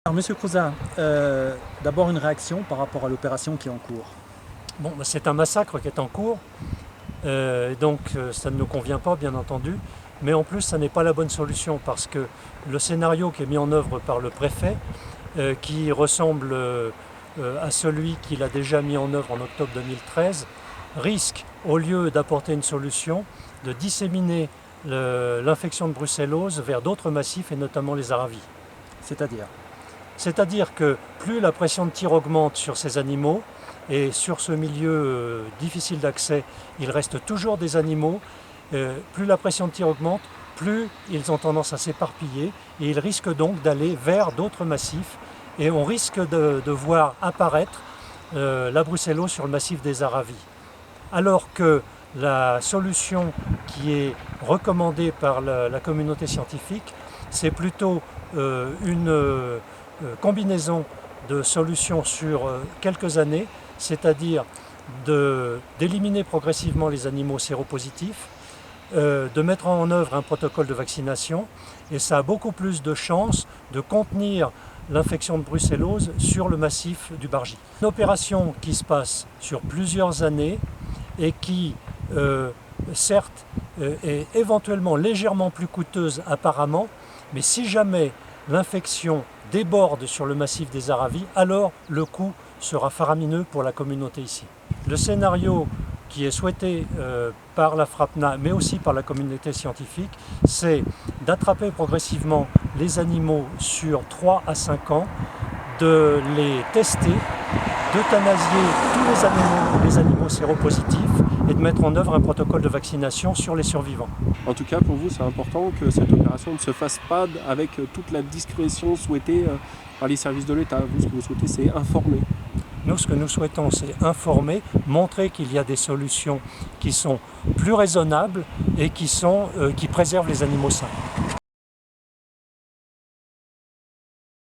Alors Monsieur Crouzat, d'abord une réaction par rapport à l'opération qui est en cours. Bon, c'est un massacre qui est en cours, donc ça ne nous convient pas bien entendu, mais en plus ça n'est pas la bonne solution parce que le scénario qui est mis en œuvre par le préfet, qui ressemble à celui qu'il a déjà mis en œuvre en octobre 2013, risque, au lieu d'apporter une solution, de disséminer l'infection de brucellose vers d'autres massifs et notamment les aravis. C'est-à-dire que plus la pression de tir augmente sur ces animaux, et sur ce milieu difficile d'accès, il reste toujours des animaux, plus la pression de tir augmente, plus ils ont tendance à s'éparpiller et ils risquent donc d'aller vers d'autres massifs et on risque de voir apparaître la brucellose sur le massif des aravis. Alors que la solution qui est recommandée par la communauté scientifique, c'est plutôt une combinaison de solutions sur quelques années, c'est-à-dire d'éliminer progressivement les animaux séropositifs, de mettre en œuvre un protocole de vaccination, et ça a beaucoup plus de chances de contenir l'infection de brucellose sur le massif du Bargy. Une opération qui se passe sur plusieurs années et qui, certes, est éventuellement légèrement plus coûteuse apparemment, mais si jamais l'infection déborde sur le massif des aravis, alors le coût sera faramineux pour la communauté ici. Le scénario qui est souhaité par la FRAPNA, mais aussi par la communauté scientifique, c'est d'attraper progressivement les animaux sur 3 à 5 ans, de les tester, d'euthanasier tous les animaux séropositifs et de mettre en œuvre un protocole de vaccination sur les survivants. En tout cas, pour vous, c'est important que cette opération ne se fasse pas avec toute la discrétion souhaitée par les services de l'État. Vous, ce que vous souhaitez, c'est informer. Nous, ce que nous souhaitons, c'est informer, montrer qu'il y a des solutions qui sont plus raisonnables et qui préservent les animaux sains.